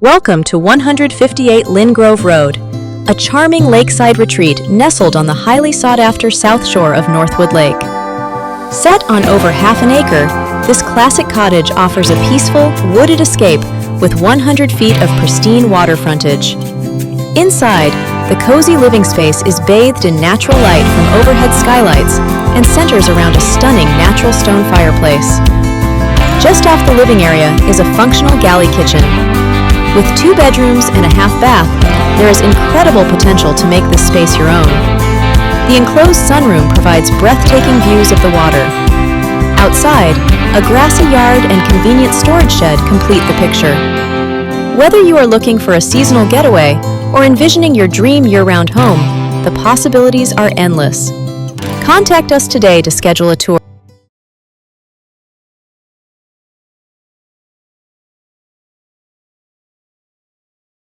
Welcome to 158 Lynn Grove Road, a charming lakeside retreat nestled on the highly sought-after south shore of Northwood Lake. Set on over half an acre, this classic cottage offers a peaceful, wooded escape with 100 feet of pristine water frontage. Inside, the cozy living space is bathed in natural light from overhead skylights and centers around a stunning natural stone fireplace. Just off the living area is a functional galley kitchen. With 2 bedrooms and a half bath, there is incredible potential to make this space your own. The enclosed sunroom provides breathtaking views of the water. Outside, a grassy yard and convenient storage shed complete the picture. Whether you are looking for a seasonal getaway or envisioning your dream year-round home, the possibilities are endless. Contact us today to schedule a tour.